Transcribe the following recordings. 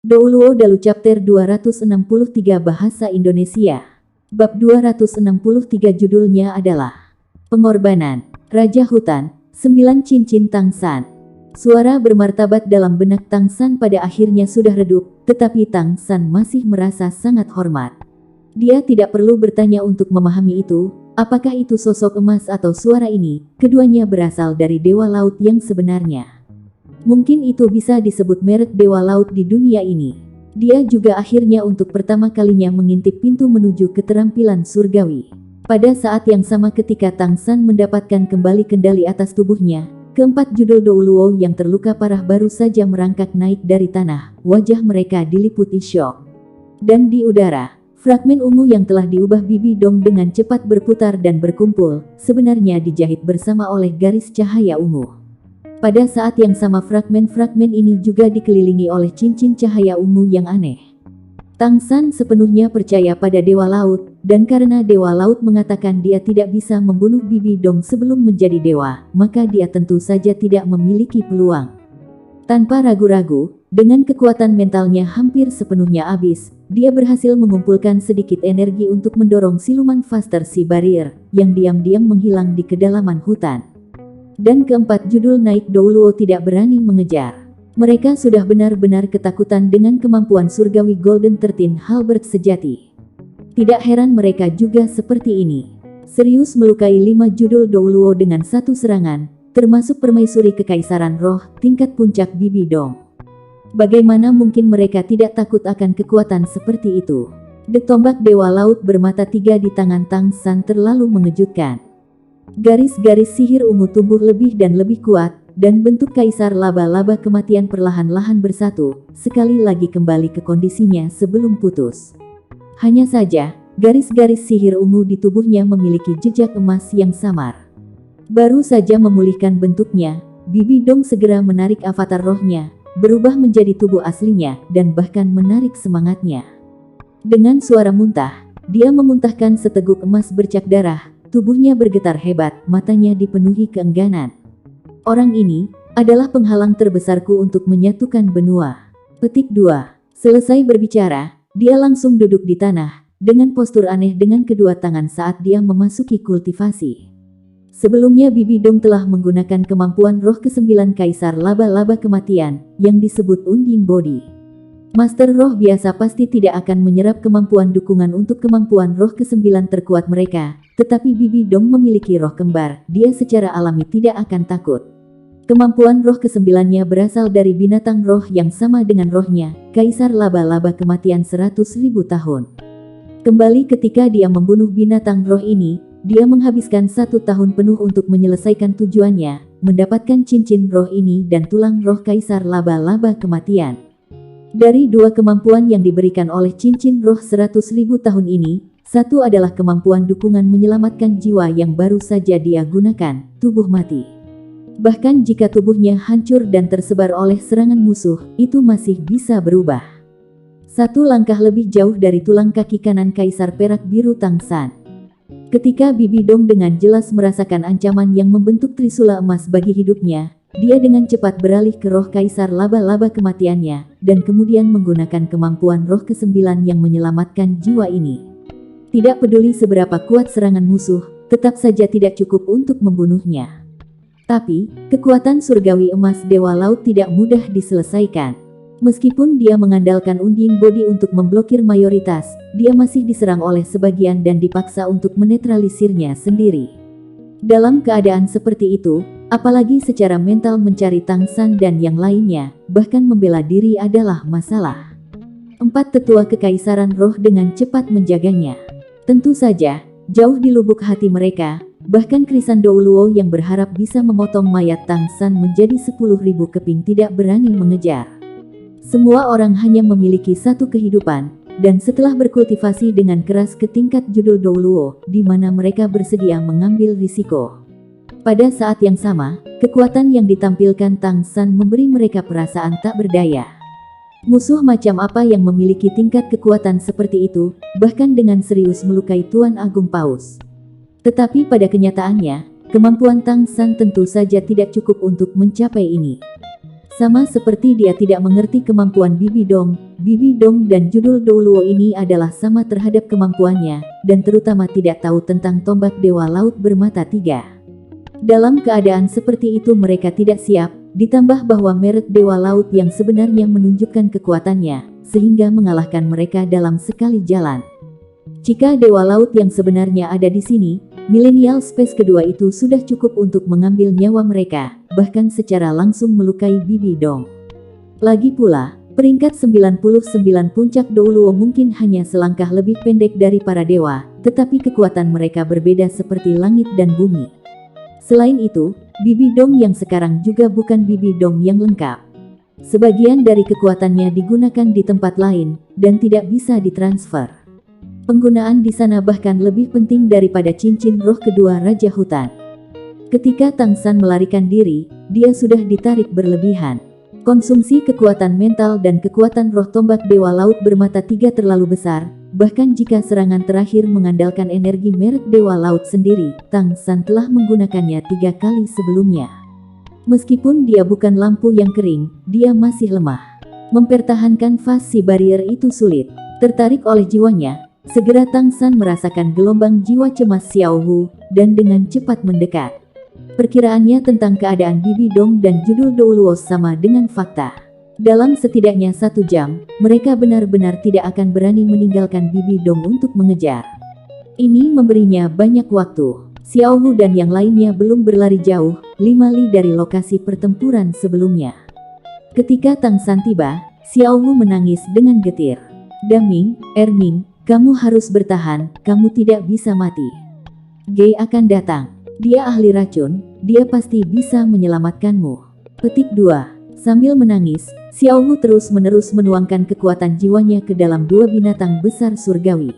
Douluo Dalu Chapter 263 Bahasa Indonesia. Bab 263 judulnya adalah Pengorbanan Raja Hutan, 9 Cincin Tang San. Suara bermartabat dalam benak Tang San pada akhirnya sudah redup, tetapi Tang San masih merasa sangat hormat. Dia tidak perlu bertanya untuk memahami itu, apakah itu sosok emas atau suara ini, keduanya berasal dari Dewa Laut yang sebenarnya. Mungkin itu bisa disebut merek Dewa Laut di dunia ini. Dia juga akhirnya untuk pertama kalinya mengintip pintu menuju keterampilan surgawi. Pada saat yang sama ketika Tang San mendapatkan kembali kendali atas tubuhnya, keempat judul Douluo yang terluka parah baru saja merangkak naik dari tanah, wajah mereka diliputi syok. Dan di udara, fragmen ungu yang telah diubah Bibi Dong dengan cepat berputar dan berkumpul, sebenarnya dijahit bersama oleh garis cahaya ungu. Pada saat yang sama fragmen-fragmen ini juga dikelilingi oleh cincin cahaya ungu yang aneh. Tang San sepenuhnya percaya pada Dewa Laut, dan karena Dewa Laut mengatakan dia tidak bisa membunuh Bibi Dong sebelum menjadi dewa, maka dia tentu saja tidak memiliki peluang. Tanpa ragu-ragu, dengan kekuatan mentalnya hampir sepenuhnya habis, dia berhasil mengumpulkan sedikit energi untuk mendorong siluman Faster Sea Barrier, yang diam-diam menghilang di kedalaman hutan. Dan keempat judul naik Douluo tidak berani mengejar. Mereka sudah benar-benar ketakutan dengan kemampuan surgawi Golden 13 Halberd sejati. Tidak heran mereka juga seperti ini. Serius melukai 5 judul Douluo dengan satu serangan, termasuk permaisuri kekaisaran roh, tingkat puncak Bibi Dong. Bagaimana mungkin mereka tidak takut akan kekuatan seperti itu? Tombak Dewa Laut bermata 3 di tangan Tang San terlalu mengejutkan. Garis-garis sihir ungu tumbuh lebih dan lebih kuat, dan bentuk kaisar laba-laba kematian perlahan-lahan bersatu, sekali lagi kembali ke kondisinya sebelum putus. Hanya saja, garis-garis sihir ungu di tubuhnya memiliki jejak emas yang samar. Baru saja memulihkan bentuknya, Bibi Dong segera menarik avatar rohnya, berubah menjadi tubuh aslinya, dan bahkan menarik semangatnya. Dengan suara muntah, dia memuntahkan seteguk emas bercak darah. Tubuhnya bergetar hebat, matanya dipenuhi keengganan. Orang ini adalah penghalang terbesarku untuk menyatukan benua. Petik 2. Selesai berbicara, dia langsung duduk di tanah, dengan postur aneh dengan kedua tangan saat dia memasuki kultivasi. Sebelumnya Bibi Dong telah menggunakan kemampuan roh ke-9 Kaisar Laba-Laba Kematian, yang disebut Unding Body. Master roh biasa pasti tidak akan menyerap kemampuan dukungan untuk kemampuan roh ke-9 terkuat mereka, tetapi Bibi Dong memiliki roh kembar, dia secara alami tidak akan takut. Kemampuan roh ke-9-nya berasal dari binatang roh yang sama dengan rohnya, Kaisar Laba-Laba Kematian 100.000 tahun. Kembali ketika dia membunuh binatang roh ini, dia menghabiskan 1 tahun penuh untuk menyelesaikan tujuannya, mendapatkan cincin roh ini dan tulang roh Kaisar Laba-Laba Kematian. Dari 2 kemampuan yang diberikan oleh cincin roh 100.000 tahun ini, satu adalah kemampuan dukungan menyelamatkan jiwa yang baru saja dia gunakan, tubuh mati. Bahkan jika tubuhnya hancur dan tersebar oleh serangan musuh, itu masih bisa berubah. 1 langkah lebih jauh dari tulang kaki kanan Kaisar Perak Biru Tang San. Ketika Bibi Dong dengan jelas merasakan ancaman yang membentuk trisula emas bagi hidupnya, dia dengan cepat beralih ke roh Kaisar Laba-Laba Kematiannya, dan kemudian menggunakan kemampuan roh ke-9 yang menyelamatkan jiwa ini. Tidak peduli seberapa kuat serangan musuh, tetap saja tidak cukup untuk membunuhnya. Tapi, kekuatan surgawi emas Dewa Laut tidak mudah diselesaikan. Meskipun dia mengandalkan Unding Body untuk memblokir mayoritas, dia masih diserang oleh sebagian dan dipaksa untuk menetralisirnya sendiri. Dalam keadaan seperti itu, apalagi secara mental mencari Tang San dan yang lainnya, bahkan membela diri adalah masalah. 4 tetua kekaisaran roh dengan cepat menjaganya. Tentu saja, jauh di lubuk hati mereka, bahkan Krisan Douluo yang berharap bisa memotong mayat Tang San menjadi 10.000 keping tidak berani mengejar. Semua orang hanya memiliki satu kehidupan, dan setelah berkultivasi dengan keras ke tingkat judul Douluo, di mana mereka bersedia mengambil risiko. Pada saat yang sama, kekuatan yang ditampilkan Tang San memberi mereka perasaan tak berdaya. Musuh macam apa yang memiliki tingkat kekuatan seperti itu, bahkan dengan serius melukai Tuan Agung Paus. Tetapi pada kenyataannya, kemampuan Tang San tentu saja tidak cukup untuk mencapai ini. Sama seperti dia tidak mengerti kemampuan Bibi Dong dan judul Douluo ini adalah sama terhadap kemampuannya, dan terutama tidak tahu tentang tombak Dewa Laut bermata tiga. Dalam keadaan seperti itu mereka tidak siap, ditambah bahwa merek Dewa Laut yang sebenarnya menunjukkan kekuatannya, sehingga mengalahkan mereka dalam sekali jalan. Jika Dewa Laut yang sebenarnya ada di sini, Millennial Space kedua itu sudah cukup untuk mengambil nyawa mereka, bahkan secara langsung melukai Bibi Dong. Lagi pula, peringkat 99 puncak Douluo mungkin hanya selangkah lebih pendek dari para dewa, tetapi kekuatan mereka berbeda seperti langit dan bumi. Selain itu, Bibi Dong yang sekarang juga bukan Bibi Dong yang lengkap. Sebagian dari kekuatannya digunakan di tempat lain, dan tidak bisa ditransfer. Penggunaan di sana bahkan lebih penting daripada cincin roh kedua Raja Hutan. Ketika Tang San melarikan diri, dia sudah ditarik berlebihan. Konsumsi kekuatan mental dan kekuatan roh tombak Dewa Laut bermata tiga terlalu besar, bahkan jika serangan terakhir mengandalkan energi merek Dewa Laut sendiri, Tang San telah menggunakannya 3 kali sebelumnya. Meskipun dia bukan lampu yang kering, dia masih lemah. Mempertahankan fase barrier itu sulit. Tertarik oleh jiwanya, segera Tang San merasakan gelombang jiwa cemas Xiao Hu, dan dengan cepat mendekat. Perkiraannya tentang keadaan Bibi Dong dan judul Douluo sama dengan fakta. Dalam setidaknya 1 jam, mereka benar-benar tidak akan berani meninggalkan Bibi Dong untuk mengejar. Ini memberinya banyak waktu. Xiao Hu dan yang lainnya belum berlari jauh, 5 li dari lokasi pertempuran sebelumnya. Ketika Tang San tiba, Xiao Hu menangis dengan getir. Daming, Erming, kamu harus bertahan, kamu tidak bisa mati. Gei akan datang. Dia ahli racun, dia pasti bisa menyelamatkanmu. Petik 2. Sambil menangis, Xiao Hu terus-menerus menuangkan kekuatan jiwanya ke dalam 2 binatang besar surgawi.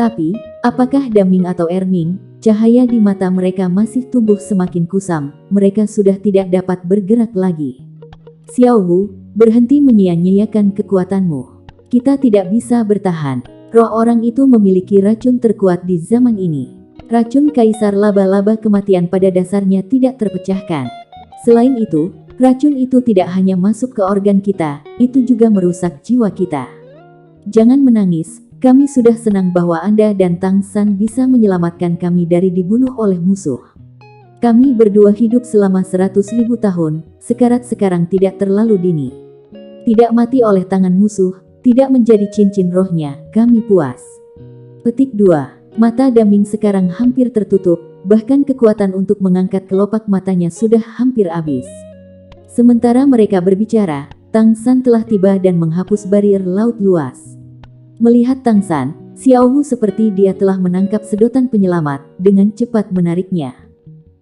Tapi, apakah Daming atau Erming, cahaya di mata mereka masih tumbuh semakin kusam, mereka sudah tidak dapat bergerak lagi. Xiao Hu, berhenti menyia-nyiakan kekuatanmu. Kita tidak bisa bertahan. Roh orang itu memiliki racun terkuat di zaman ini. Racun kaisar laba-laba kematian pada dasarnya tidak terpecahkan. Selain itu, racun itu tidak hanya masuk ke organ kita, itu juga merusak jiwa kita. Jangan menangis, kami sudah senang bahwa Anda dan Tang San bisa menyelamatkan kami dari dibunuh oleh musuh. Kami berdua hidup selama 100.000 tahun, sekarat sekarang tidak terlalu dini. Tidak mati oleh tangan musuh, tidak menjadi cincin rohnya, kami puas. Petik 2. Mata Daming sekarang hampir tertutup, bahkan kekuatan untuk mengangkat kelopak matanya sudah hampir habis. Sementara mereka berbicara, Tang San telah tiba dan menghapus barrier laut luas. Melihat Tang San, Xiao Hu seperti dia telah menangkap sedotan penyelamat, dengan cepat menariknya.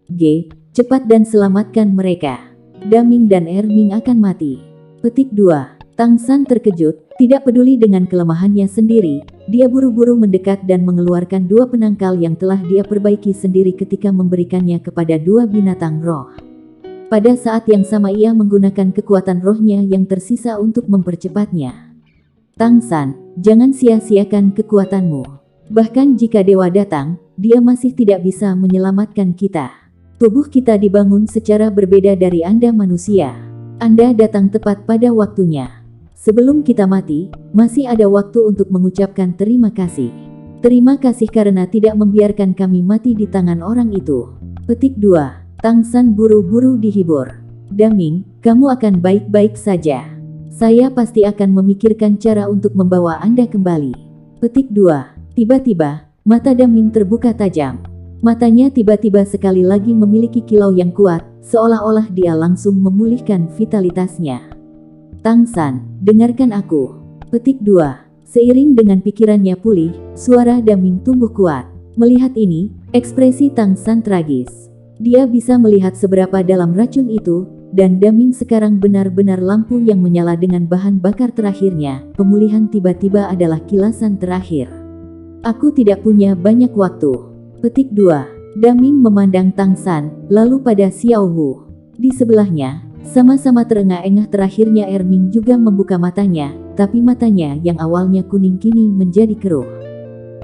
G. Cepat dan selamatkan mereka. Daming dan Erming akan mati. Petik 2. Tang San terkejut, tidak peduli dengan kelemahannya sendiri, dia buru-buru mendekat dan mengeluarkan 2 penangkal yang telah dia perbaiki sendiri ketika memberikannya kepada 2 binatang roh. Pada saat yang sama ia menggunakan kekuatan rohnya yang tersisa untuk mempercepatnya. Tang San, jangan sia-siakan kekuatanmu. Bahkan jika dewa datang, dia masih tidak bisa menyelamatkan kita. Tubuh kita dibangun secara berbeda dari Anda manusia. Anda datang tepat pada waktunya. Sebelum kita mati, masih ada waktu untuk mengucapkan terima kasih. Terima kasih karena tidak membiarkan kami mati di tangan orang itu. Petik 2. Tang San buru-buru dihibur. Daming, kamu akan baik-baik saja. Saya pasti akan memikirkan cara untuk membawa Anda kembali. Petik 2. Tiba-tiba, mata Daming terbuka tajam. Matanya tiba-tiba sekali lagi memiliki kilau yang kuat, seolah-olah dia langsung memulihkan vitalitasnya. Tang San, dengarkan aku. Petik 2. Seiring dengan pikirannya pulih, suara Daming tumbuh kuat. Melihat ini, ekspresi Tang San tragis. Dia bisa melihat seberapa dalam racun itu, dan Daming sekarang benar-benar lampu yang menyala dengan bahan bakar terakhirnya. Pemulihan tiba-tiba adalah kilasan terakhir. Aku tidak punya banyak waktu. Petik 2. Daming memandang Tang San, lalu pada Xiao Hu. Di sebelahnya, sama-sama terengah-engah terakhirnya Erming juga membuka matanya, tapi matanya yang awalnya kuning kini menjadi keruh.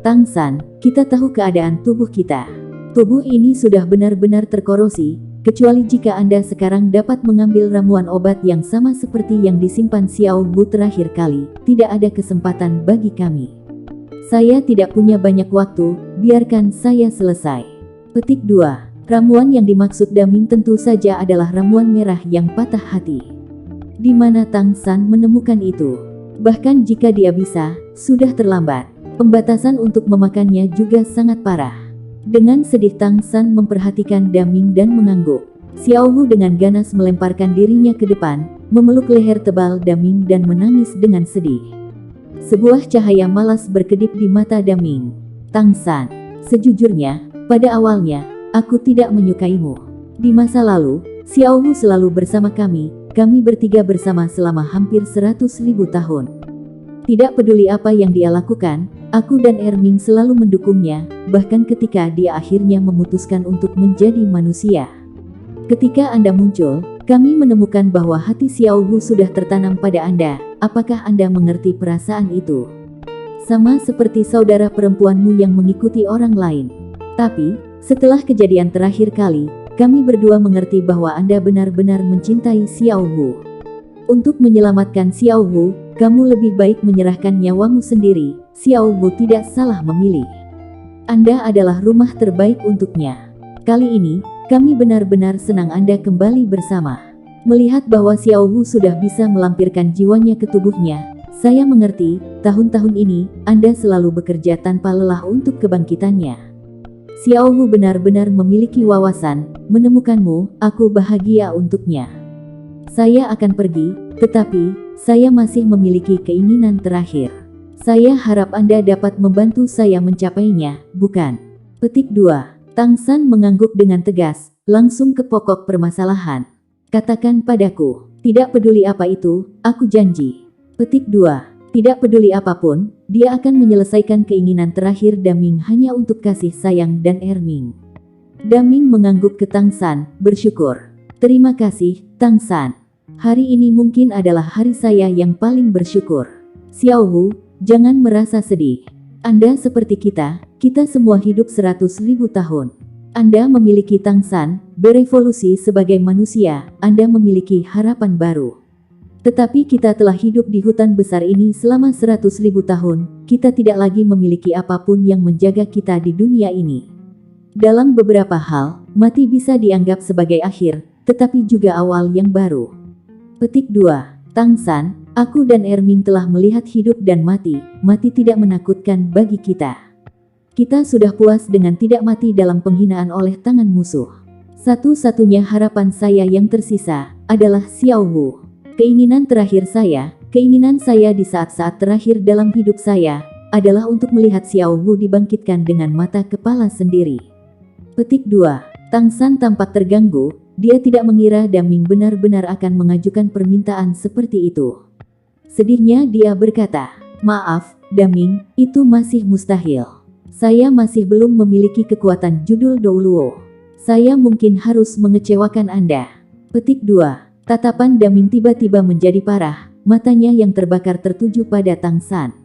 Tang San, kita tahu keadaan tubuh kita. Tubuh ini sudah benar-benar terkorosi, kecuali jika Anda sekarang dapat mengambil ramuan obat yang sama seperti yang disimpan Xiao Wu terakhir kali. Tidak ada kesempatan bagi kami. Saya tidak punya banyak waktu, biarkan saya selesai. Petik 2. Ramuan yang dimaksud Daming tentu saja adalah ramuan merah yang patah hati. Di mana Tang San menemukan itu? Bahkan jika dia bisa, sudah terlambat. Pembatasan untuk memakannya juga sangat parah. Dengan sedih Tang San memperhatikan Daming dan mengangguk. Xiao Wu dengan ganas melemparkan dirinya ke depan, memeluk leher tebal Daming dan menangis dengan sedih. Sebuah cahaya malas berkedip di mata Daming. Tang San, sejujurnya, pada awalnya, aku tidak menyukaimu. Di masa lalu, Xiao Wu selalu bersama kami bertiga bersama selama hampir 100.000 tahun. Tidak peduli apa yang dia lakukan, aku dan Erming selalu mendukungnya, bahkan ketika dia akhirnya memutuskan untuk menjadi manusia. Ketika Anda muncul, kami menemukan bahwa hati Xiao Wu sudah tertanam pada Anda. Apakah Anda mengerti perasaan itu? Sama seperti saudara perempuanmu yang mengikuti orang lain. Tapi, setelah kejadian terakhir kali, kami berdua mengerti bahwa Anda benar-benar mencintai Xiao Wu. Untuk menyelamatkan Xiao Wu, kamu lebih baik menyerahkan nyawamu sendiri. Xiao Wu tidak salah memilih. Anda adalah rumah terbaik untuknya. Kali ini, kami benar-benar senang Anda kembali bersama. Melihat bahwa Xiao Wu sudah bisa melampirkan jiwanya ke tubuhnya, saya mengerti, tahun-tahun ini, Anda selalu bekerja tanpa lelah untuk kebangkitannya. Xiao Wu benar-benar memiliki wawasan, menemukanmu, aku bahagia untuknya. Saya akan pergi, tetapi, saya masih memiliki keinginan terakhir. Saya harap Anda dapat membantu saya mencapainya, bukan? Petik 2. Tang San mengangguk dengan tegas, langsung ke pokok permasalahan. Katakan padaku, tidak peduli apa itu, aku janji. Petik 2. Tidak peduli apapun, dia akan menyelesaikan keinginan terakhir Daming hanya untuk kasih sayang dan Erming. Daming mengangguk ke Tang San, bersyukur. Terima kasih, Tang San. Hari ini mungkin adalah hari saya yang paling bersyukur. Xiao Wu, jangan merasa sedih. Anda seperti kita semua hidup 100.000 tahun. Anda memiliki Tang San, berevolusi sebagai manusia, Anda memiliki harapan baru. Tetapi kita telah hidup di hutan besar ini selama 100.000 tahun, kita tidak lagi memiliki apapun yang menjaga kita di dunia ini. Dalam beberapa hal, mati bisa dianggap sebagai akhir, tetapi juga awal yang baru. Petik 2. Tang San, aku dan Erming telah melihat hidup dan mati tidak menakutkan bagi kita. Kita sudah puas dengan tidak mati dalam penghinaan oleh tangan musuh. Satu-satunya harapan saya yang tersisa adalah Xiao Wu. Keinginan saya di saat-saat terakhir dalam hidup saya, adalah untuk melihat Xiao Wu dibangkitkan dengan mata kepala sendiri. Petik 2. Tang San tampak terganggu, dia tidak mengira Daming benar-benar akan mengajukan permintaan seperti itu. Sedihnya dia berkata, maaf, Daming, itu masih mustahil. Saya masih belum memiliki kekuatan judul Douluo. Saya mungkin harus mengecewakan Anda. Petik 2. Tatapan Daming tiba-tiba menjadi parah, matanya yang terbakar tertuju pada Tang San.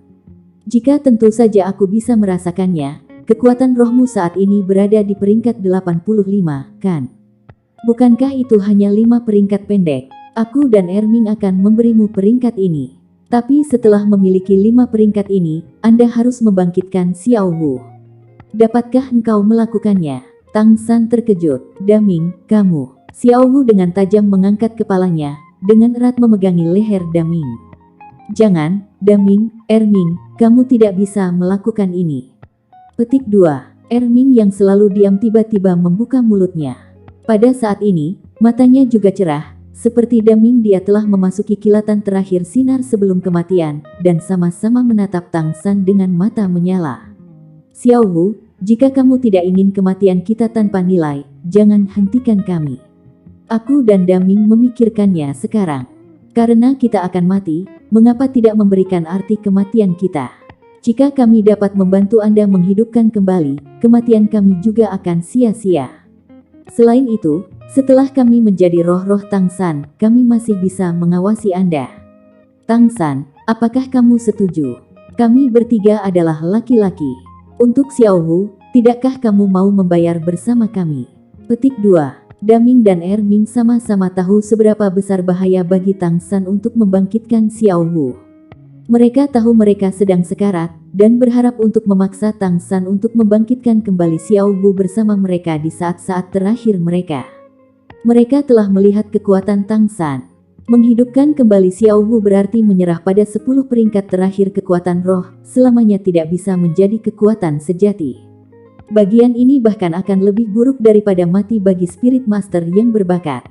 Jika tentu saja aku bisa merasakannya, kekuatan rohmu saat ini berada di peringkat 85, kan? Bukankah itu hanya 5 peringkat pendek? Aku dan Erming akan memberimu peringkat ini. Tapi setelah memiliki 5 peringkat ini, Anda harus membangkitkan Xiao Wu. Dapatkah engkau melakukannya? Tang San terkejut. Daming, kamu. Xiao Wu dengan tajam mengangkat kepalanya, dengan erat memegangi leher Daming. Jangan, Daming, Erming, kamu tidak bisa melakukan ini. Petik 2. Erming yang selalu diam tiba-tiba membuka mulutnya. Pada saat ini, matanya juga cerah, seperti Daming dia telah memasuki kilatan terakhir sinar sebelum kematian, dan sama-sama menatap Tang San dengan mata menyala. Xiao Wu, jika kamu tidak ingin kematian kita tanpa nilai, jangan hentikan kami. Aku dan Daming memikirkannya sekarang. Karena kita akan mati, mengapa tidak memberikan arti kematian kita? Jika kami dapat membantu Anda menghidupkan kembali, kematian kami juga akan sia-sia. Selain itu, setelah kami menjadi roh-roh Tang San, kami masih bisa mengawasi Anda. Tang San, apakah kamu setuju? Kami bertiga adalah laki-laki. Untuk Xiao Wu, tidakkah kamu mau membayar bersama kami? Petik 2. Daming dan Erming sama-sama tahu seberapa besar bahaya bagi Tang San untuk membangkitkan Xiao Wu. Mereka tahu mereka sedang sekarat, dan berharap untuk memaksa Tang San untuk membangkitkan kembali Xiao Wu bersama mereka di saat-saat terakhir mereka. Mereka telah melihat kekuatan Tang San. Menghidupkan kembali Xiao Wu berarti menyerah pada 10 peringkat terakhir kekuatan roh, selamanya tidak bisa menjadi kekuatan sejati. Bagian ini bahkan akan lebih buruk daripada mati bagi Spirit Master yang berbakat.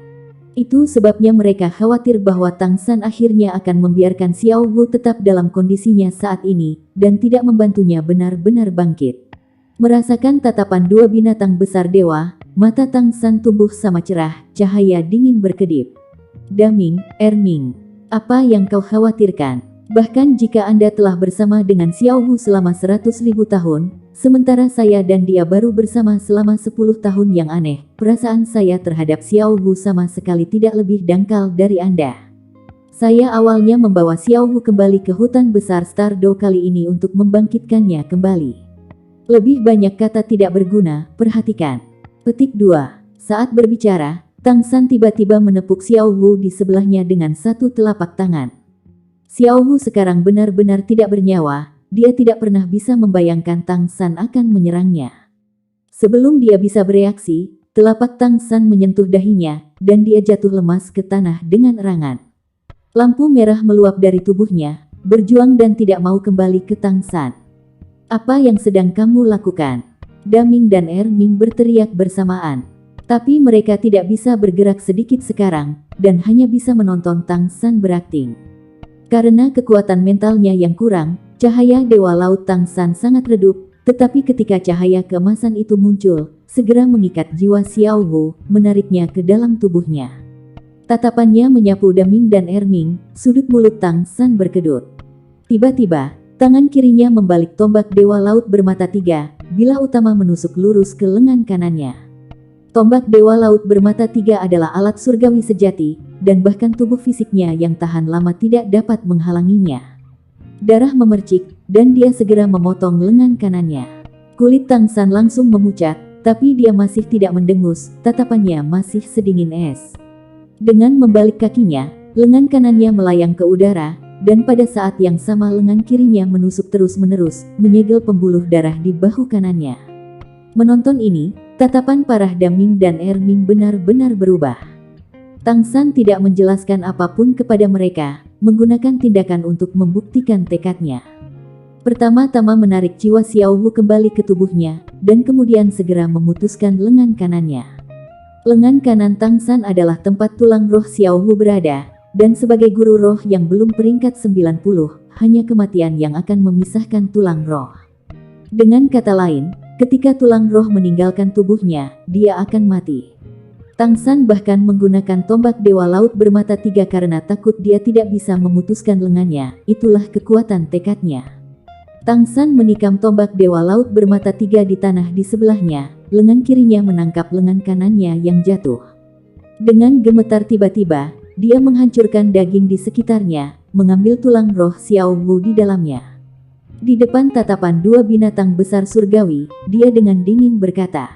Itu sebabnya mereka khawatir bahwa Tang San akhirnya akan membiarkan Xiao Wu tetap dalam kondisinya saat ini, dan tidak membantunya benar-benar bangkit. Merasakan tatapan dua binatang besar dewa, mata Tang San tumbuh sama cerah, cahaya dingin berkedip. Daming, Erming, apa yang kau khawatirkan? Bahkan jika Anda telah bersama dengan Xiao Wu selama 100.000 tahun, sementara saya dan dia baru bersama selama 10 tahun yang aneh, perasaan saya terhadap Xiao Wu sama sekali tidak lebih dangkal dari Anda. Saya awalnya membawa Xiao Wu kembali ke hutan besar Stardow kali ini untuk membangkitkannya kembali. Lebih banyak kata tidak berguna, perhatikan. Petik 2. Saat berbicara, Tang San tiba-tiba menepuk Xiao Wu di sebelahnya dengan satu telapak tangan. Xiao Wu sekarang benar-benar tidak bernyawa, dia tidak pernah bisa membayangkan Tang San akan menyerangnya. Sebelum dia bisa bereaksi, telapak Tang San menyentuh dahinya, dan dia jatuh lemas ke tanah dengan erangan. Lampu merah meluap dari tubuhnya, berjuang dan tidak mau kembali ke Tang San. Apa yang sedang kamu lakukan? Daming dan Erming berteriak bersamaan. Tapi mereka tidak bisa bergerak sedikit sekarang, dan hanya bisa menonton Tang San berakting. Karena kekuatan mentalnya yang kurang, cahaya Dewa Laut Tang San sangat redup, tetapi ketika cahaya keemasan itu muncul, segera mengikat jiwa Xiao Wu, menariknya ke dalam tubuhnya. Tatapannya menyapu Daming dan Erming, sudut mulut Tang San berkedut. Tiba-tiba, tangan kirinya membalik tombak Dewa Laut bermata tiga, bilah utama menusuk lurus ke lengan kanannya. Tombak Dewa Laut bermata tiga adalah alat surgawi sejati, dan bahkan tubuh fisiknya yang tahan lama tidak dapat menghalanginya. Darah memercik, dan dia segera memotong lengan kanannya. Kulit Tang San langsung memucat, tapi dia masih tidak mendengus, tatapannya masih sedingin es. Dengan membalik kakinya, lengan kanannya melayang ke udara, dan pada saat yang sama lengan kirinya menusuk terus-menerus, menyegel pembuluh darah di bahu kanannya. Menonton ini, tatapan parah Daming dan Erming benar-benar berubah. Tang San tidak menjelaskan apapun kepada mereka, menggunakan tindakan untuk membuktikan tekadnya. Pertama-tama menarik jiwa Xiao Wu kembali ke tubuhnya, dan kemudian segera memutuskan lengan kanannya. Lengan kanan Tang San adalah tempat tulang roh Xiao Wu berada, dan sebagai guru roh yang belum peringkat 90, hanya kematian yang akan memisahkan tulang roh. Dengan kata lain, ketika tulang roh meninggalkan tubuhnya, dia akan mati. Tang San bahkan menggunakan tombak Dewa Laut bermata tiga karena takut dia tidak bisa memutuskan lengannya, itulah kekuatan tekadnya. Tang San menikam tombak Dewa Laut bermata tiga di tanah di sebelahnya, lengan kirinya menangkap lengan kanannya yang jatuh. Dengan gemetar tiba-tiba, dia menghancurkan daging di sekitarnya, mengambil tulang roh Xiao Wu di dalamnya. Di depan tatapan dua binatang besar surgawi, dia dengan dingin berkata,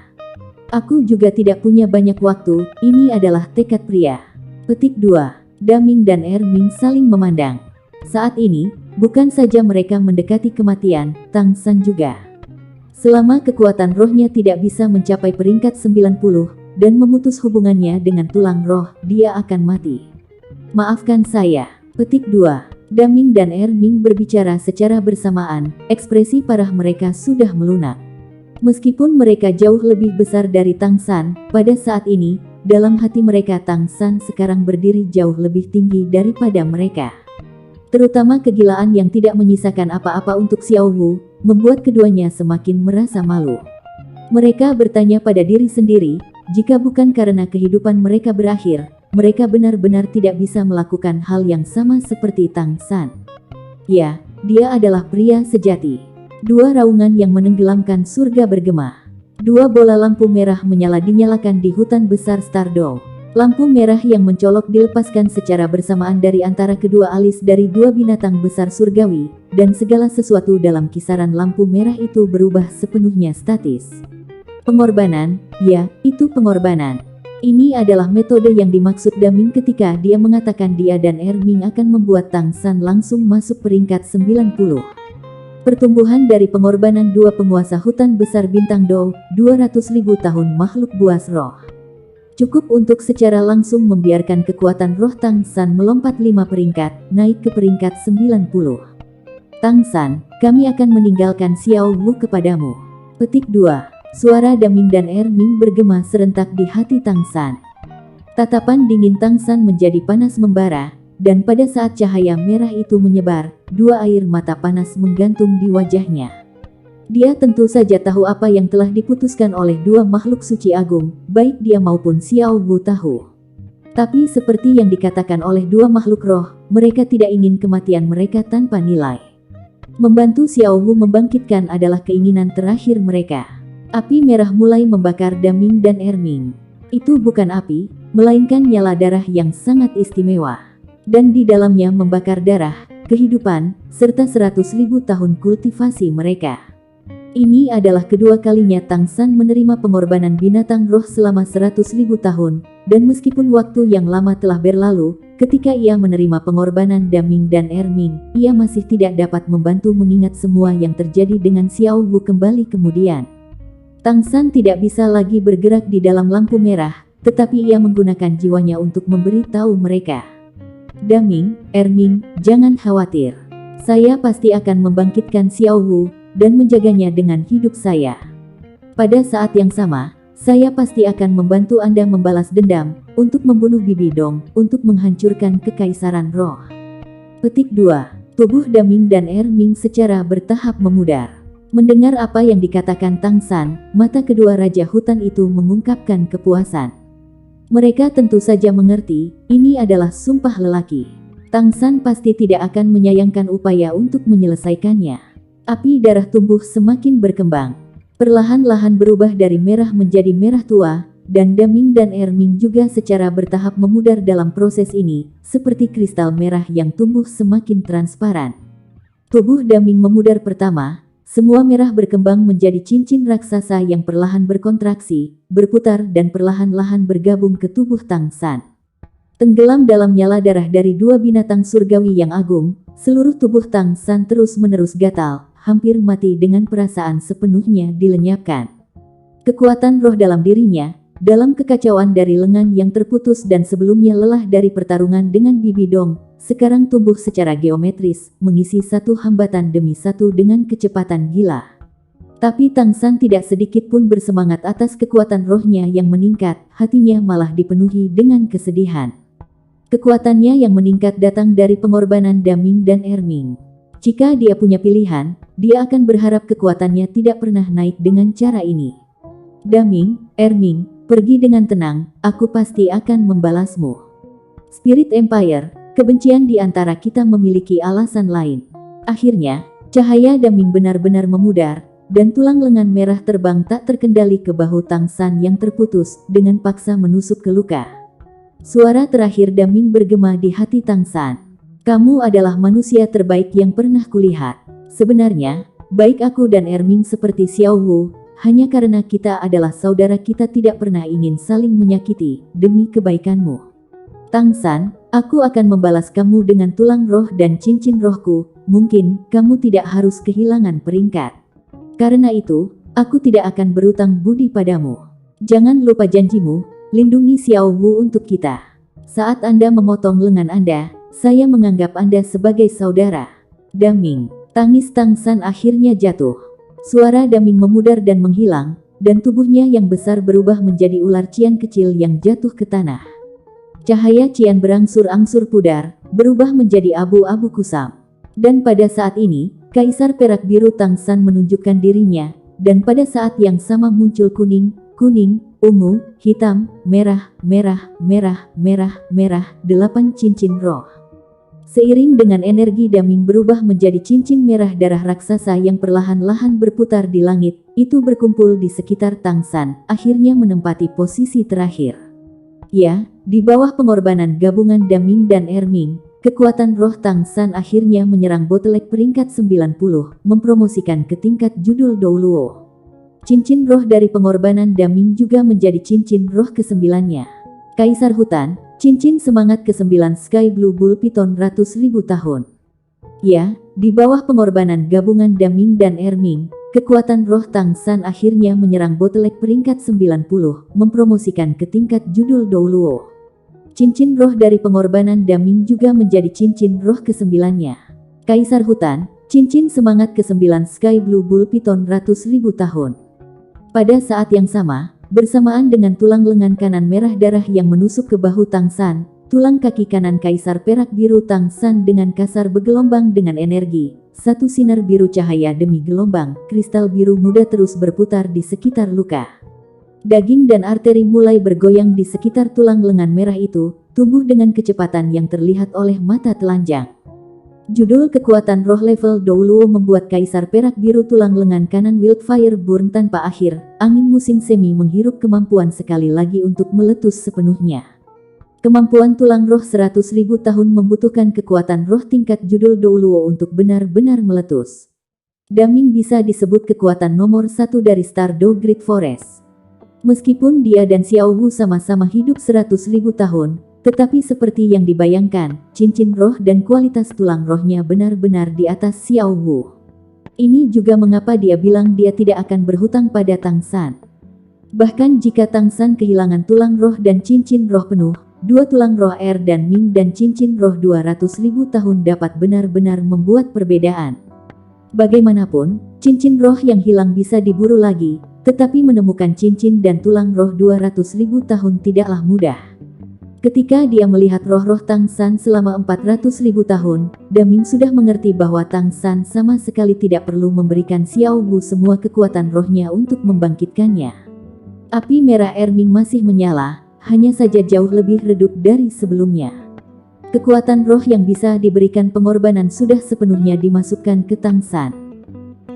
"Aku juga tidak punya banyak waktu, ini adalah tekad pria." Petik 2. Daming dan Erming saling memandang. Saat ini, bukan saja mereka mendekati kematian, Tang San juga. Selama kekuatan rohnya tidak bisa mencapai peringkat 90, dan memutus hubungannya dengan tulang roh, dia akan mati. Maafkan saya. Petik 2. Daming dan Erming berbicara secara bersamaan, ekspresi parah mereka sudah melunak. Meskipun mereka jauh lebih besar dari Tang San, pada saat ini, dalam hati mereka Tang San sekarang berdiri jauh lebih tinggi daripada mereka. Terutama kegilaan yang tidak menyisakan apa-apa untuk Xiao Wu, membuat keduanya semakin merasa malu. Mereka bertanya pada diri sendiri, jika bukan karena kehidupan mereka berakhir, mereka benar-benar tidak bisa melakukan hal yang sama seperti Tang San. Ya, dia adalah pria sejati. Dua raungan yang menenggelamkan surga bergema. Dua bola lampu merah dinyalakan di hutan besar Stardow. Lampu merah yang mencolok dilepaskan secara bersamaan dari antara kedua alis dari dua binatang besar surgawi, dan segala sesuatu dalam kisaran lampu merah itu berubah sepenuhnya statis. Pengorbanan, ya, itu pengorbanan. Ini adalah metode yang dimaksud Daming ketika dia mengatakan dia dan Erming akan membuat Tang San langsung masuk peringkat 90. Pertumbuhan dari pengorbanan dua penguasa hutan besar bintang Do, 200.000 tahun makhluk buas roh. Cukup untuk secara langsung membiarkan kekuatan roh Tang San melompat 5 peringkat, naik ke peringkat 90. Tang San, kami akan meninggalkan Xiao Wu kepadamu. Petik 2. Suara Daming dan Erming bergema serentak di hati Tang San. Tatapan dingin Tang San menjadi panas membara, dan pada saat cahaya merah itu menyebar, dua air mata panas menggantung di wajahnya. Dia tentu saja tahu apa yang telah diputuskan oleh dua makhluk suci agung, baik dia maupun Xiao Wu tahu. Tapi seperti yang dikatakan oleh dua makhluk roh, mereka tidak ingin kematian mereka tanpa nilai. Membantu Xiao Wu membangkitkan adalah keinginan terakhir mereka. Api merah mulai membakar Daming dan Erming. Itu bukan api, melainkan nyala darah yang sangat istimewa. Dan di dalamnya membakar darah, kehidupan, serta 100.000 tahun kultivasi mereka. Ini adalah kedua kalinya Tang San menerima pengorbanan binatang roh selama 100.000 tahun, dan meskipun waktu yang lama telah berlalu, ketika ia menerima pengorbanan Daming dan Erming, ia masih tidak dapat membantu mengingat semua yang terjadi dengan Xiao Wu kembali kemudian. Tang San tidak bisa lagi bergerak di dalam lampu merah, tetapi ia menggunakan jiwanya untuk memberi tahu mereka. Daming, Erming, jangan khawatir. Saya pasti akan membangkitkan Xiao Wu, dan menjaganya dengan hidup saya. Pada saat yang sama, saya pasti akan membantu Anda membalas dendam, untuk membunuh Bibi Dong, untuk menghancurkan kekaisaran roh. Petik 2. Tubuh Daming dan Erming secara bertahap memudar. Mendengar apa yang dikatakan Tang San, mata kedua raja hutan itu mengungkapkan kepuasan. Mereka tentu saja mengerti, ini adalah sumpah lelaki. Tang San pasti tidak akan menyayangkan upaya untuk menyelesaikannya. Api darah tumbuh semakin berkembang. Perlahan-lahan berubah dari merah menjadi merah tua, dan Daming dan Erming juga secara bertahap memudar dalam proses ini, seperti kristal merah yang tumbuh semakin transparan. Tubuh Daming memudar pertama. Semua merah berkembang menjadi cincin raksasa yang perlahan berkontraksi, berputar dan perlahan-lahan bergabung ke tubuh Tang San. Tenggelam dalam nyala darah dari dua binatang surgawi yang agung, seluruh tubuh Tang San terus-menerus gatal, hampir mati dengan perasaan sepenuhnya dilenyapkan. Kekuatan roh dalam dirinya, dalam kekacauan dari lengan yang terputus dan sebelumnya lelah dari pertarungan dengan Bibi Dong, sekarang tumbuh secara geometris, mengisi satu hambatan demi satu dengan kecepatan gila. Tapi Tang San tidak sedikit pun bersemangat atas kekuatan rohnya yang meningkat, hatinya malah dipenuhi dengan kesedihan. Kekuatannya yang meningkat datang dari pengorbanan Daming dan Erming. Jika dia punya pilihan, dia akan berharap kekuatannya tidak pernah naik dengan cara ini. Daming, Erming, pergi dengan tenang, aku pasti akan membalasmu. Spirit Empire, kebencian di antara kita memiliki alasan lain. Akhirnya, cahaya Daming benar-benar memudar, dan tulang lengan merah terbang tak terkendali ke bahu Tang San yang terputus, dengan paksa menusuk ke luka. Suara terakhir Daming bergema di hati Tang San. Kamu adalah manusia terbaik yang pernah kulihat. Sebenarnya, baik aku dan Erming seperti Xiao Wu, hanya karena kita adalah saudara kita tidak pernah ingin saling menyakiti, demi kebaikanmu. Tang San, aku akan membalas kamu dengan tulang roh dan cincin rohku, mungkin kamu tidak harus kehilangan peringkat. Karena itu, aku tidak akan berutang budi padamu. Jangan lupa janjimu, lindungi Xiao Wu untuk kita. Saat Anda memotong lengan Anda, saya menganggap Anda sebagai saudara. Daming, tangis Tang San akhirnya jatuh. Suara Daming memudar dan menghilang, dan tubuhnya yang besar berubah menjadi ular cian kecil yang jatuh ke tanah. Cahaya cian berangsur-angsur pudar, berubah menjadi abu-abu kusam. Dan pada saat ini, Kaisar Perak Biru Tang San menunjukkan dirinya, dan pada saat yang sama muncul kuning, ungu, hitam, merah, merah, 8 cincin roh. Seiring dengan energi Daming berubah menjadi cincin merah darah raksasa yang perlahan-lahan berputar di langit, itu berkumpul di sekitar Tang San, akhirnya menempati posisi terakhir. Ya, di bawah pengorbanan gabungan Daming dan Erming, kekuatan roh Tang San akhirnya menyerang botlek peringkat 90, mempromosikan ke tingkat judul Douluo. Cincin roh dari pengorbanan Daming juga menjadi cincin roh ke-9-nya. Kaisar Hutan, cincin semangat ke-9 Sky Blue Bull Python ratus ribu tahun. Ya, di bawah pengorbanan gabungan Daming dan Erming, kekuatan roh Tang San akhirnya menyerang botlek peringkat 90, mempromosikan ke tingkat judul Douluo. Cincin roh dari pengorbanan Daming juga menjadi cincin roh ke-9-nya. Kaisar Hutan, cincin semangat ke-9 Sky Blue Bull Python ratus ribu tahun. Pada saat yang sama, bersamaan dengan tulang lengan kanan merah darah yang menusuk ke bahu Tang San, tulang kaki kanan Kaisar Perak Biru Tang San dengan kasar bergelombang dengan energi. Satu sinar biru cahaya demi gelombang, kristal biru muda terus berputar di sekitar luka. Daging dan arteri mulai bergoyang di sekitar tulang lengan merah itu, tumbuh dengan kecepatan yang terlihat oleh mata telanjang. Judul kekuatan roh level Douluo membuat Kaisar Perak Biru tulang lengan kanan Wildfire Burn tanpa akhir, angin musim semi menghirup kemampuan sekali lagi untuk meletus sepenuhnya. Kemampuan tulang roh 100.000 tahun membutuhkan kekuatan roh tingkat judul Douluo untuk benar-benar meletus. Daming bisa disebut kekuatan nomor 1 dari Stardew Great Forest. Meskipun dia dan Xiao Wu sama-sama hidup 100.000 tahun, tetapi seperti yang dibayangkan, cincin roh dan kualitas tulang rohnya benar-benar di atas Xiao Wu. Ini juga mengapa dia bilang dia tidak akan berhutang pada Tang San. Bahkan jika Tang San kehilangan tulang roh dan cincin roh penuh, dua tulang roh Er dan Ming dan cincin roh 200.000 tahun dapat benar-benar membuat perbedaan. Bagaimanapun, cincin roh yang hilang bisa diburu lagi, tetapi menemukan cincin dan tulang roh 200.000 tahun tidaklah mudah. Ketika dia melihat roh-roh Tang San selama 400.000 tahun, Daming sudah mengerti bahwa Tang San sama sekali tidak perlu memberikan Xiao Wu semua kekuatan rohnya untuk membangkitkannya. Api merah Erming masih menyala, hanya saja jauh lebih redup dari sebelumnya. Kekuatan roh yang bisa diberikan pengorbanan sudah sepenuhnya dimasukkan ke Tang San.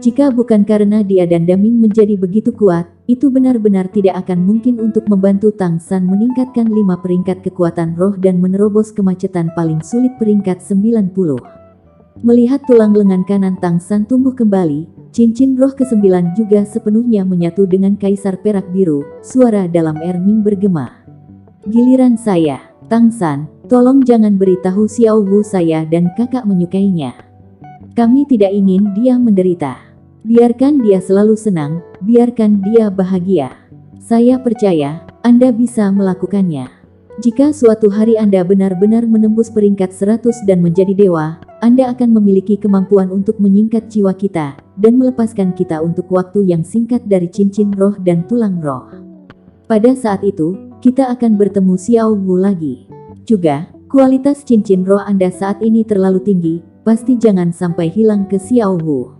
Jika bukan karena dia dan Daming menjadi begitu kuat, itu benar-benar tidak akan mungkin untuk membantu Tang San meningkatkan 5 peringkat kekuatan roh dan menerobos kemacetan paling sulit peringkat 90. Melihat tulang lengan kanan Tang San tumbuh kembali, cincin roh ke-9 juga sepenuhnya menyatu dengan Kaisar Perak Biru, suara dalam Erming bergema. Giliran saya, Tang San, tolong jangan beritahu Xiao Wu saya dan kakak menyukainya. Kami tidak ingin dia menderita. Biarkan dia selalu senang, biarkan dia bahagia. Saya percaya, Anda bisa melakukannya. Jika suatu hari Anda benar-benar menembus peringkat 100 dan menjadi dewa, Anda akan memiliki kemampuan untuk menyingkat jiwa kita, dan melepaskan kita untuk waktu yang singkat dari cincin roh dan tulang roh. Pada saat itu, kita akan bertemu Xiao Wu lagi. Juga, kualitas cincin roh Anda saat ini terlalu tinggi, pasti jangan sampai hilang ke Xiao Wu.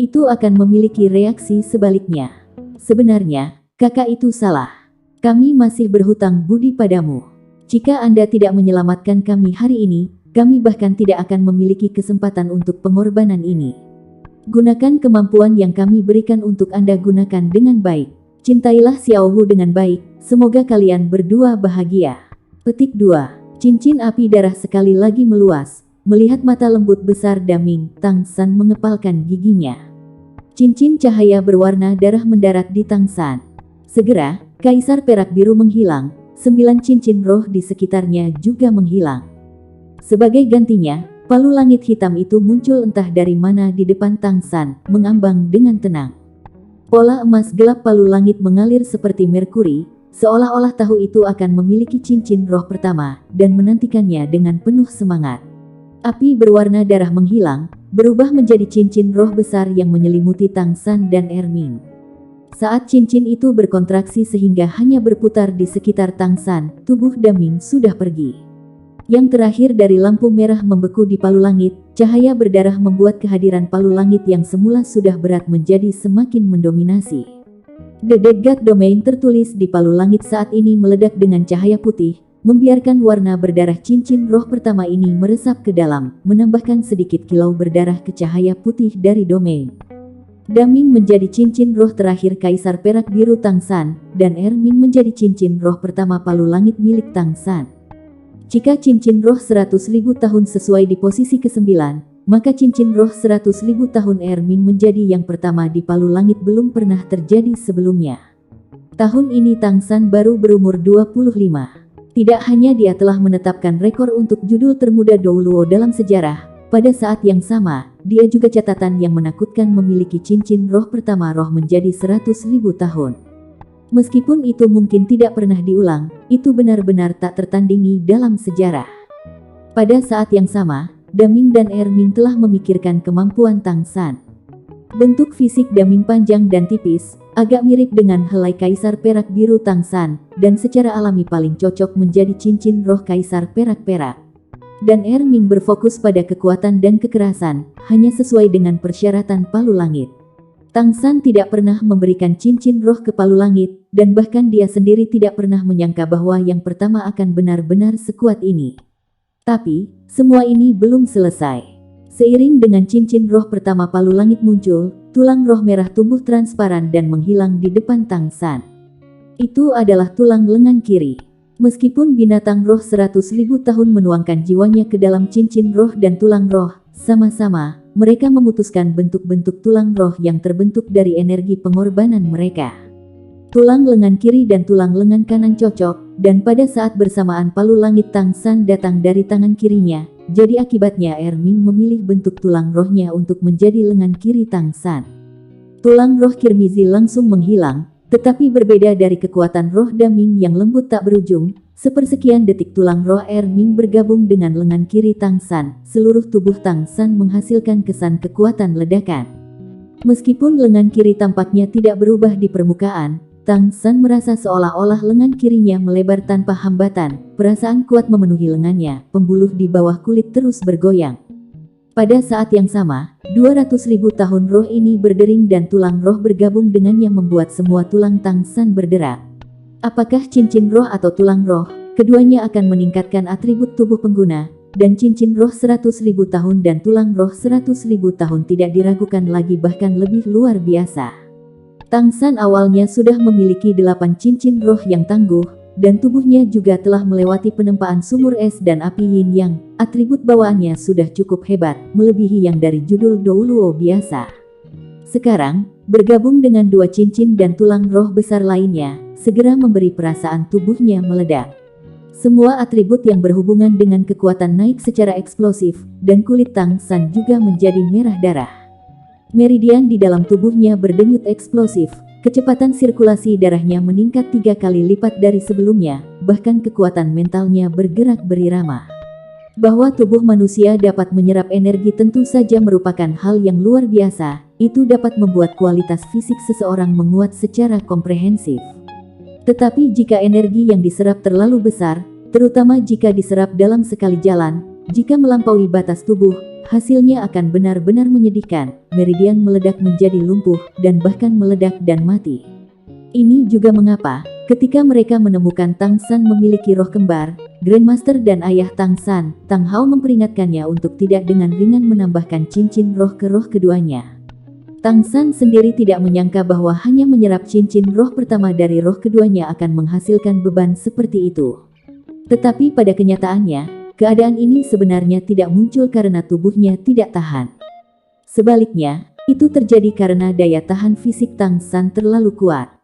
Itu akan memiliki reaksi sebaliknya. Sebenarnya, kakak itu salah. Kami masih berhutang budi padamu. Jika Anda tidak menyelamatkan kami hari ini, kami bahkan tidak akan memiliki kesempatan untuk pengorbanan ini. Gunakan kemampuan yang kami berikan untuk Anda gunakan dengan baik. Cintailah Xiao Wu dengan baik, semoga kalian berdua bahagia. Petik 2. Cincin api darah sekali lagi meluas. Melihat mata lembut besar Daming, Tang San mengepalkan giginya. Cincin cahaya berwarna darah mendarat di Tang San. Segera, Kaisar Perak Biru menghilang, 9 cincin roh di sekitarnya juga menghilang. Sebagai gantinya, palu langit hitam itu muncul entah dari mana di depan Tang San, mengambang dengan tenang. Pola emas gelap palu langit mengalir seperti merkuri, seolah-olah tahu itu akan memiliki cincin roh pertama, dan menantikannya dengan penuh semangat. Api berwarna darah menghilang, berubah menjadi cincin roh besar yang menyelimuti Tang San dan Erming. Saat cincin itu berkontraksi sehingga hanya berputar di sekitar Tang San, tubuh Daming sudah pergi. Yang terakhir dari lampu merah membeku di palu langit, cahaya berdarah membuat kehadiran palu langit yang semula sudah berat menjadi semakin mendominasi. The Dead God Domain tertulis di palu langit saat ini meledak dengan cahaya putih, membiarkan warna berdarah cincin roh pertama ini meresap ke dalam, menambahkan sedikit kilau berdarah ke cahaya putih dari domain. Daming menjadi cincin roh terakhir Kaisar Perak Biru Tang San, dan Erming menjadi cincin roh pertama palu langit milik Tang San. Jika cincin roh 100.000 tahun sesuai di posisi ke-9, maka cincin roh 100.000 tahun Erming menjadi yang pertama di Palu Langit, belum pernah terjadi sebelumnya. Tahun ini Tang San baru berumur 25. Tidak hanya dia telah menetapkan rekor untuk judul termuda Douluo dalam sejarah, pada saat yang sama, dia juga catatan yang menakutkan memiliki cincin roh pertama roh menjadi 100.000 tahun. Meskipun itu mungkin tidak pernah diulang, itu benar-benar tak tertandingi dalam sejarah. Pada saat yang sama, Daming dan Erming telah memikirkan kemampuan Tang San. Bentuk fisik Daming panjang dan tipis, agak mirip dengan helai kaisar perak biru Tang San, dan secara alami paling cocok menjadi cincin roh kaisar perak-perak. Dan Erming berfokus pada kekuatan dan kekerasan, hanya sesuai dengan persyaratan Palu Langit. Tang San tidak pernah memberikan cincin roh ke Palu Langit, dan bahkan dia sendiri tidak pernah menyangka bahwa yang pertama akan benar-benar sekuat ini. Tapi, semua ini belum selesai. Seiring dengan cincin roh pertama Palu Langit muncul, tulang roh merah tumbuh transparan dan menghilang di depan Tang San. Itu adalah tulang lengan kiri. Meskipun binatang roh 100.000 tahun menuangkan jiwanya ke dalam cincin roh dan tulang roh, sama-sama, mereka memutuskan bentuk-bentuk tulang roh yang terbentuk dari energi pengorbanan mereka. Tulang lengan kiri dan tulang lengan kanan cocok, dan pada saat bersamaan Palu Langit Tang San datang dari tangan kirinya, jadi akibatnya Erming memilih bentuk tulang rohnya untuk menjadi lengan kiri Tang San. Tulang roh Kirmizi langsung menghilang, tetapi berbeda dari kekuatan roh Daming yang lembut tak berujung, sepersekian detik tulang roh Erming bergabung dengan lengan kiri Tang San, seluruh tubuh Tang San menghasilkan kesan kekuatan ledakan. Meskipun lengan kiri tampaknya tidak berubah di permukaan, Tang San merasa seolah-olah lengan kirinya melebar tanpa hambatan, perasaan kuat memenuhi lengannya, pembuluh di bawah kulit terus bergoyang. Pada saat yang sama, 200.000 tahun roh ini berdering dan tulang roh bergabung dengannya membuat semua tulang Tang San berderak. Apakah cincin roh atau tulang roh, keduanya akan meningkatkan atribut tubuh pengguna, dan cincin roh 100.000 tahun dan tulang roh 100.000 tahun tidak diragukan lagi, bahkan lebih luar biasa. Tang San awalnya sudah memiliki 8 cincin roh yang tangguh, dan tubuhnya juga telah melewati penempaan sumur es dan api yin yang, atribut bawaannya sudah cukup hebat, melebihi yang dari judul Douluo biasa. Sekarang, bergabung dengan 2 cincin dan tulang roh besar lainnya, segera memberi perasaan tubuhnya meledak. Semua atribut yang berhubungan dengan kekuatan naik secara eksplosif, dan kulit Tang San juga menjadi merah darah. Meridian di dalam tubuhnya berdenyut eksplosif, kecepatan sirkulasi darahnya meningkat 3 kali lipat dari sebelumnya, bahkan kekuatan mentalnya bergerak berirama. Bahwa tubuh manusia dapat menyerap energi tentu saja merupakan hal yang luar biasa, itu dapat membuat kualitas fisik seseorang menguat secara komprehensif. Tetapi jika energi yang diserap terlalu besar, terutama jika diserap dalam sekali jalan, jika melampaui batas tubuh, hasilnya akan benar-benar menyedihkan. Meridian meledak menjadi lumpuh, dan bahkan meledak dan mati. Ini juga mengapa, ketika mereka menemukan Tang San memiliki roh kembar, Grandmaster dan ayah Tang San, Tang Hao memperingatkannya untuk tidak dengan ringan menambahkan cincin roh ke roh keduanya. Tang San sendiri tidak menyangka bahwa hanya menyerap cincin roh pertama dari roh keduanya akan menghasilkan beban seperti itu. Tetapi pada kenyataannya, keadaan ini sebenarnya tidak muncul karena tubuhnya tidak tahan. Sebaliknya, itu terjadi karena daya tahan fisik Tang San terlalu kuat.